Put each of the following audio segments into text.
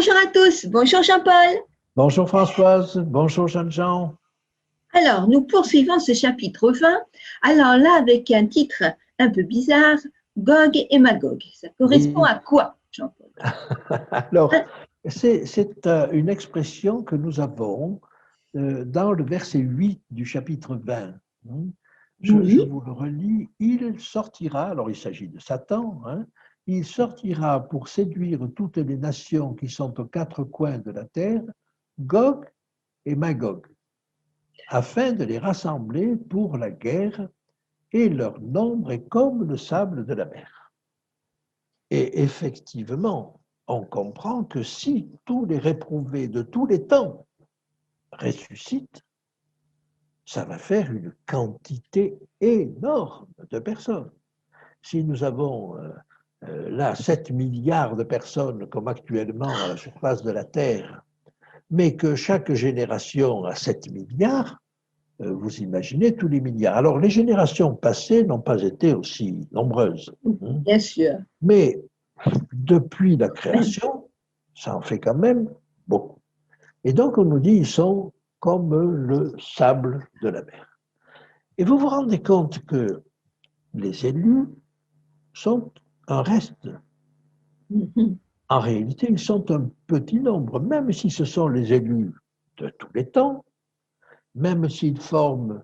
Bonjour à tous, bonjour Jean-Paul. Bonjour Françoise, bonjour Jean-Jean. Alors, nous poursuivons ce chapitre 20. Alors là, avec un titre un peu bizarre, Gog et Magog. Ça correspond Oui. à quoi, Jean-Paul? Alors, c'est une expression que nous avons dans le verset 8 du chapitre 20. Je Oui, vous le relis. Il sortira, alors il s'agit de Satan, il sortira pour séduire toutes les nations qui sont aux quatre coins de la terre, Gog et Magog, afin de les rassembler pour la guerre, et leur nombre est comme le sable de la mer. Et effectivement, on comprend que si tous les réprouvés de tous les temps ressuscitent, ça va faire une quantité énorme de personnes. Si nous avons là 7 milliards de personnes comme actuellement à la surface de la Terre, mais que chaque génération a 7 milliards, vous imaginez tous les milliards. Alors les générations passées n'ont pas été aussi nombreuses. bien sûr. Mais depuis la création, ça en fait quand même beaucoup. Et donc on nous dit ils sont comme le sable de la mer. Et vous vous rendez compte que les élus sont un reste. En réalité, ils sont un petit nombre, même si ce sont les élus de tous les temps, même s'ils forment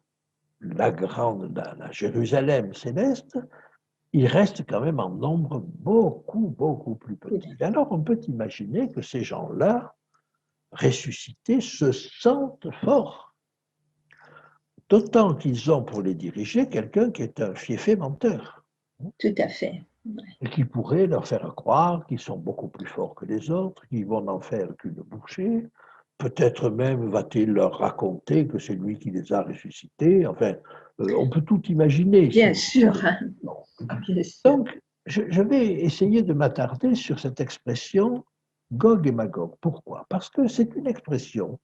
la Jérusalem céleste, ils restent quand même en nombre beaucoup, beaucoup plus petit. Alors on peut imaginer que ces gens-là, ressuscités, se sentent forts. D'autant qu'ils ont pour les diriger quelqu'un qui est un fiefé menteur. Tout à fait. Et qui pourrait leur faire croire qu'ils sont beaucoup plus forts que les autres, qu'ils vont n'en faire qu'une bouchée. Peut-être même va-t-il leur raconter que c'est lui qui les a ressuscités. Enfin, on peut tout imaginer. Bien sûr. Bien sûr. Donc, je vais essayer de m'attarder sur cette expression Gog et Magog. Pourquoi? Parce que c'est une expression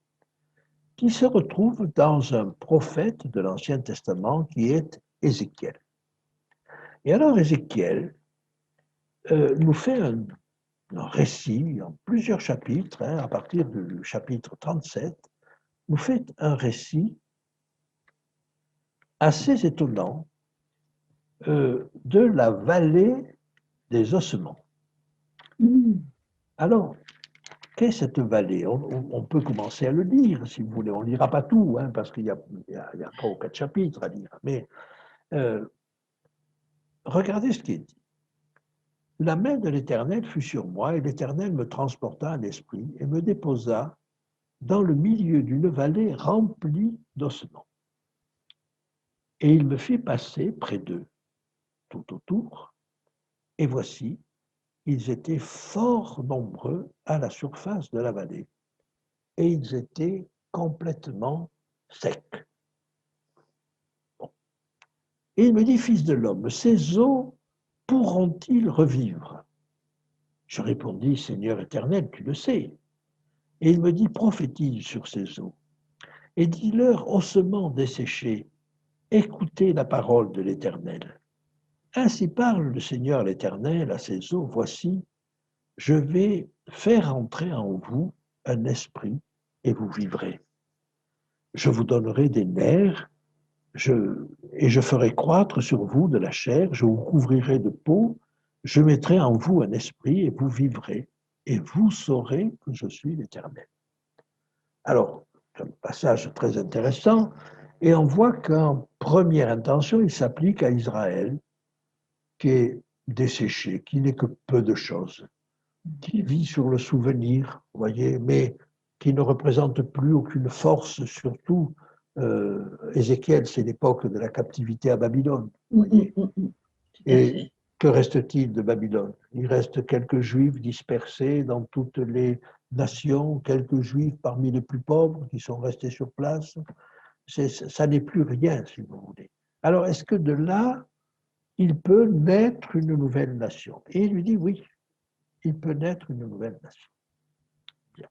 qui se retrouve dans un prophète de l'Ancien Testament qui est Ézéchiel. Et alors Ézéchiel nous fait un récit en plusieurs chapitres, à partir du chapitre 37, nous fait un récit assez étonnant de la vallée des ossements. Alors, qu'est cette vallée? On peut commencer à le lire, si vous voulez. On ne lira pas tout, parce qu'il y a 3 ou 4 chapitres à lire. Mais regardez ce qui est dit. La main de l'Éternel fut sur moi, et l'Éternel me transporta à l'esprit et me déposa dans le milieu d'une vallée remplie d'ossements. Et il me fit passer près d'eux, tout autour, et voici, ils étaient fort nombreux à la surface de la vallée, et ils étaient complètement secs. Bon. Et il me dit, fils de l'homme, ces eaux pourront-ils revivre? Je répondis, Seigneur éternel, tu le sais. Et il me dit, prophétise sur ces eaux, et dis-leur, ossements desséchés, écoutez la parole de l'Éternel. Ainsi parle le Seigneur l'Éternel à ces eaux, voici, je vais faire entrer en vous un esprit et vous vivrez. Je vous donnerai des nerfs et je ferai croître sur vous de la chair, je vous couvrirai de peau, je mettrai en vous un esprit et vous vivrez et vous saurez que je suis l'Éternel. Alors, c'est un passage très intéressant et on voit qu'en première intention, il s'applique à Israël qui est desséché, qui n'est que peu de choses, qui vit sur le souvenir, vous voyez, mais qui ne représente plus aucune force, surtout Ézéchiel, c'est l'époque de la captivité à Babylone, vous voyez. Et que reste-t-il de Babylone? Il reste quelques juifs dispersés dans toutes les nations, quelques juifs parmi les plus pauvres qui sont restés sur place. Ça n'est plus rien, si vous voulez. Alors, est-ce que de là, il peut naître une nouvelle nation? Et il lui dit oui, il peut naître une nouvelle nation. Bien.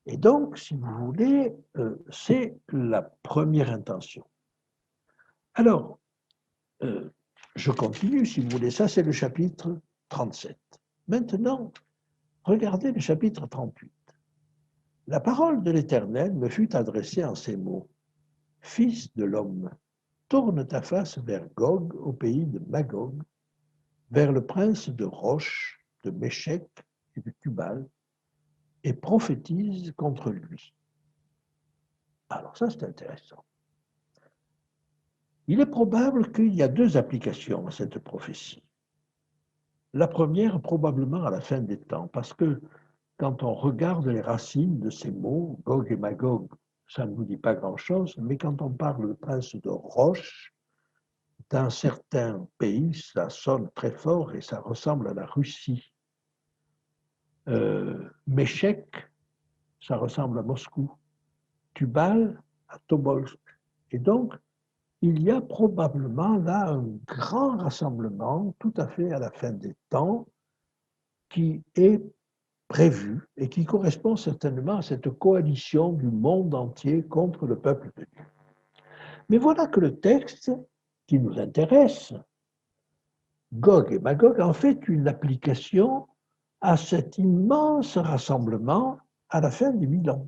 Et donc, si vous voulez, c'est la première intention. Alors, je continue, si vous voulez, ça c'est le chapitre 37. Maintenant, Regardez le chapitre 38. La parole de l'Éternel me fut adressée en ces mots. Fils de l'homme, tourne ta face vers Gog au pays de Magog, vers le prince de Roche, de Méchec et de Tubal, et prophétise contre lui. Alors ça, c'est intéressant. Il est probable qu'il y a deux applications à cette prophétie. La première, probablement à la fin des temps, parce que quand on regarde les racines de ces mots, Gog et Magog, ça ne nous dit pas grand-chose, mais quand on parle de prince de Roche, dans certains pays, ça sonne très fort et ça ressemble à la Russie. Méchec, ça ressemble à Moscou. Tubal, à Tobolsk. Et donc, il y a probablement là un grand rassemblement, tout à fait à la fin des temps, qui est prévu et qui correspond certainement à cette coalition du monde entier contre le peuple de Dieu. Mais voilà que le texte qui nous intéresse, Gog et Magog, en fait une application à cet immense rassemblement à la fin des 1000 ans.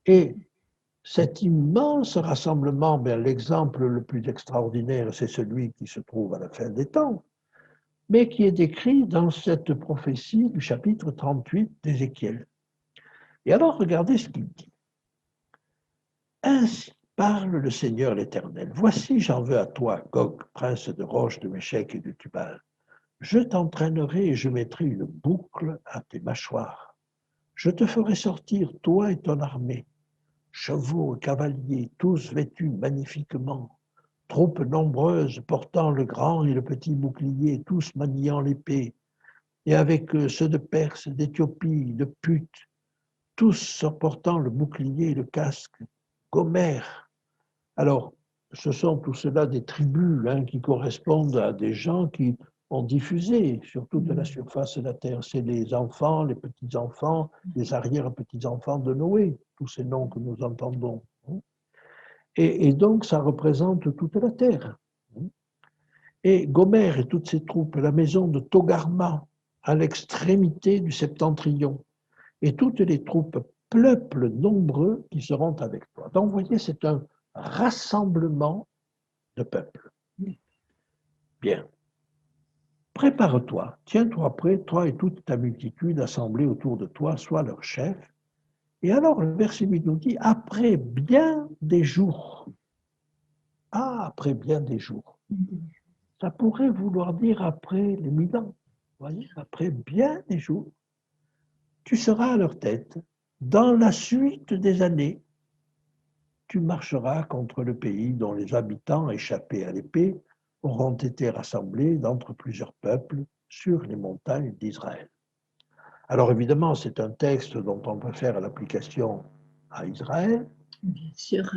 Et cet immense rassemblement, bien, l'exemple le plus extraordinaire, c'est celui qui se trouve à la fin des temps, mais qui est décrit dans cette prophétie du chapitre 38 d'Ézéchiel. Et alors, regardez ce qu'il dit. Ainsi parle le Seigneur l'Éternel. Voici, j'en veux à toi, Gog, prince de Roche, de Méchec et de Tubal. Je t'entraînerai et je mettrai une boucle à tes mâchoires. Je te ferai sortir, toi et ton armée, chevaux et cavaliers, tous vêtus magnifiquement, troupes nombreuses portant le grand et le petit bouclier, tous maniant l'épée, et avec eux ceux de Perse, d'Éthiopie, de Put, tous portant le bouclier et le casque, Gomer. Alors, ce sont tout cela des tribus qui correspondent à des gens qui ont diffusé sur toute la surface de la terre. C'est les enfants, les petits-enfants, les arrière-petits-enfants de Noé, tous ces noms que nous entendons. Et donc, ça représente toute la terre. Et Gomer et toutes ses troupes, la maison de Togarma, à l'extrémité du septentrion, et toutes les troupes, peuples nombreux qui seront avec toi. Donc, vous voyez, c'est un rassemblement de peuples. Bien. Prépare-toi, tiens-toi prêt, toi et toute ta multitude assemblée autour de toi, sois leur chef. Et alors, le verset 8 nous dit, après bien des jours. Ah, après bien des jours. Ça pourrait vouloir dire après les 1000 ans. Vous voyez, après bien des jours, tu seras à leur tête. Dans la suite des années, tu marcheras contre le pays dont les habitants, échappés à l'épée, auront été rassemblés d'entre plusieurs peuples sur les montagnes d'Israël. Alors évidemment, c'est un texte dont on peut faire l'application à Israël, Bien sûr.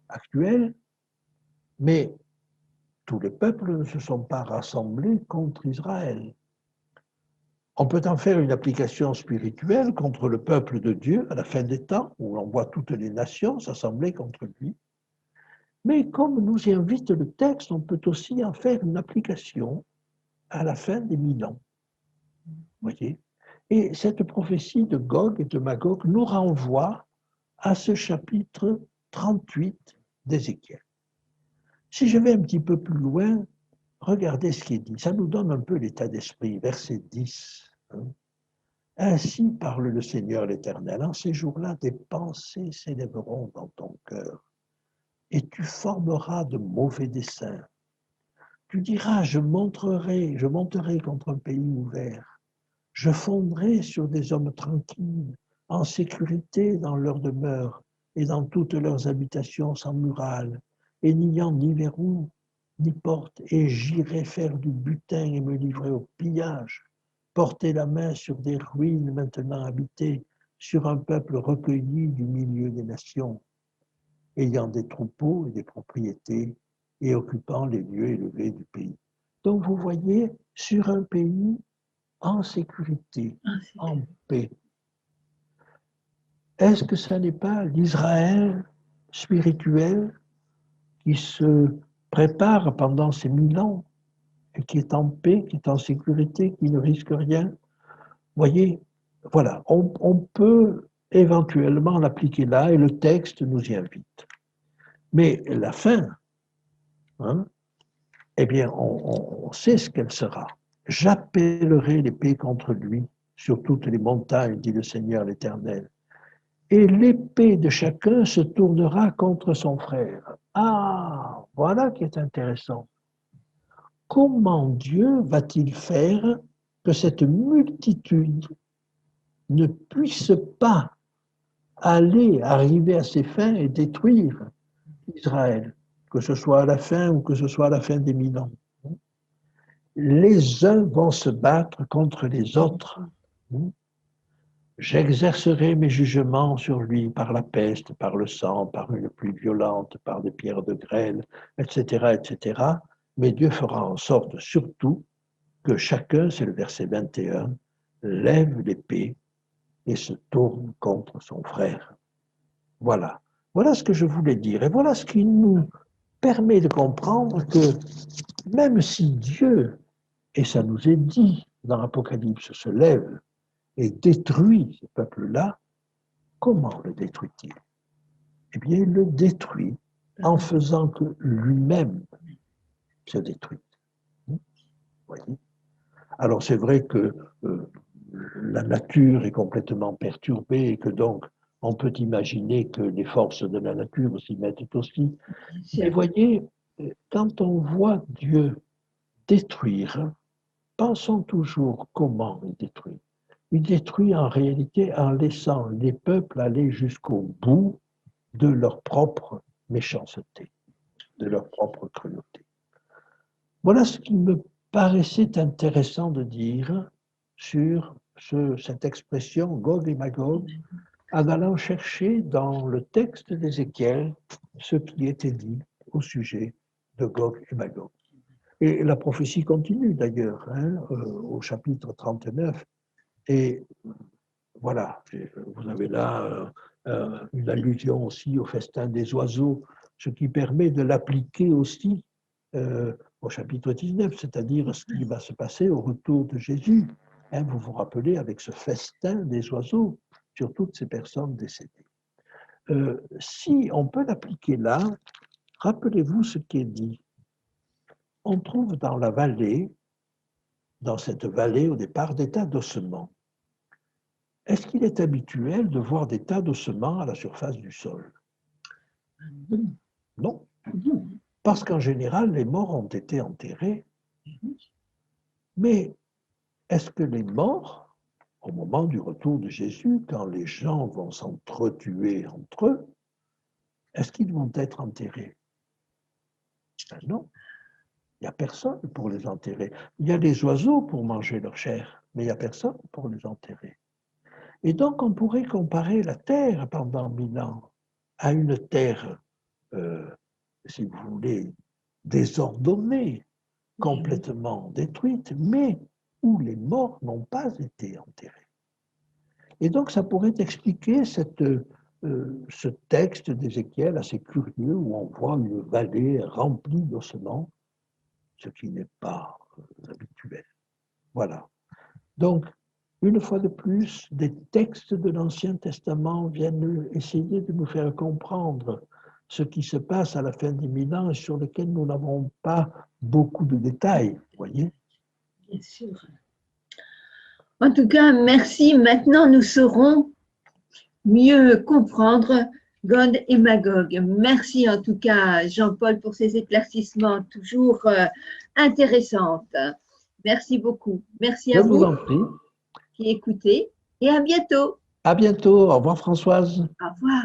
Actuel, mais tous les peuples ne se sont pas rassemblés contre Israël. On peut en faire une application spirituelle contre le peuple de Dieu à la fin des temps, où on voit toutes les nations s'assembler contre lui. Mais comme nous y invite le texte, on peut aussi en faire une application à la fin des 1000 ans. Voyez ? Et cette prophétie de Gog et de Magog nous renvoie à ce chapitre 38 d'Ézéchiel. Si je vais un petit peu plus loin, regardez ce qui est dit. Ça nous donne un peu l'état d'esprit. Verset 10. Ainsi parle le Seigneur l'Éternel. En ces jours-là, des pensées s'élèveront dans ton cœur et tu formeras de mauvais desseins. Tu diras, je monterai contre un pays ouvert. Je fondrai sur des hommes tranquilles, en sécurité dans leur demeure et dans toutes leurs habitations sans murailles, et n'ayant ni verrou, ni porte, et j'irai faire du butin et me livrer au pillage, porter la main sur des ruines maintenant habitées, sur un peuple recueilli du milieu des nations, ayant des troupeaux et des propriétés, et occupant les lieux élevés du pays. Donc vous voyez, sur un pays en sécurité, en paix. Est-ce que ce n'est pas l'Israël spirituel qui se prépare pendant ces 1000 ans et qui est en paix, qui est en sécurité, qui ne risque rien, voyez, voilà, on peut éventuellement l'appliquer là et le texte nous y invite. Mais la fin, hein, eh bien, on sait ce qu'elle sera. J'appellerai l'épée contre lui sur toutes les montagnes, dit le Seigneur l'Éternel. Et l'épée de chacun se tournera contre son frère. Ah, voilà qui est intéressant. Comment Dieu va-t-il faire que cette multitude ne puisse pas arriver à ses fins et détruire Israël, que ce soit à la fin ou que ce soit à la fin des 1000 ans? Les uns vont se battre contre les autres. J'exercerai mes jugements sur lui par la peste, par le sang, par une pluie violente, par des pierres de grêle, etc., etc. Mais Dieu fera en sorte surtout que chacun, c'est le verset 21, lève l'épée et se tourne contre son frère. Voilà. Voilà ce que je voulais dire. Et voilà ce qui nous permet de comprendre que même si Dieu, et ça nous est dit dans l'Apocalypse, se lève et détruit ce peuple-là, comment le détruit-il? Eh bien, il le détruit en faisant que lui-même se détruise. Voyez? Alors, c'est vrai que la nature est complètement perturbée et que donc, on peut imaginer que les forces de la nature s'y mettent aussi. Mais voyez, quand on voit Dieu détruire, pensons toujours comment il détruit. Il détruit en réalité en laissant les peuples aller jusqu'au bout de leur propre méchanceté, de leur propre cruauté. Voilà ce qui me paraissait intéressant de dire sur cette expression Gog et Magog, en allant chercher dans le texte d'Ézéchiel ce qui était dit au sujet de Gog et Magog. Et la prophétie continue d'ailleurs, au chapitre 39. Et voilà, vous avez là une allusion aussi au festin des oiseaux, ce qui permet de l'appliquer aussi au chapitre 19, c'est-à-dire ce qui va se passer au retour de Jésus. Vous vous rappelez avec ce festin des oiseaux sur toutes ces personnes décédées. Si on peut l'appliquer là, rappelez-vous ce qui est dit. On trouve dans la vallée, dans cette vallée au départ, des tas d'ossements. Est-ce qu'il est habituel de voir des tas d'ossements à la surface du sol? Non. Parce qu'en général, les morts ont été enterrés. Mais est-ce que les morts, au moment du retour de Jésus, quand les gens vont s'entretuer entre eux, est-ce qu'ils vont être enterrés? Ben non. Il n'y a personne pour les enterrer. Il y a les oiseaux pour manger leur chair, mais il n'y a personne pour les enterrer. Et donc, on pourrait comparer la terre pendant 1000 ans à une terre, si vous voulez, désordonnée, complètement détruite, mais où les morts n'ont pas été enterrés. Et donc, ça pourrait expliquer ce texte d'Ézéchiel assez curieux où on voit une vallée remplie d'ossements, ce qui n'est pas habituel. Voilà. Donc, une fois de plus, des textes de l'Ancien Testament viennent essayer de nous faire comprendre ce qui se passe à la fin des 1000 ans et sur lequel nous n'avons pas beaucoup de détails, vous voyez? Bien sûr. En tout cas, merci. Maintenant, nous saurons mieux comprendre Gog et Magog. Merci en tout cas, Jean-Paul, pour ces éclaircissements toujours intéressants. Merci beaucoup. Merci à vous. Je vous en prie. Qui écoutez et à bientôt. À bientôt. Au revoir Françoise. Au revoir.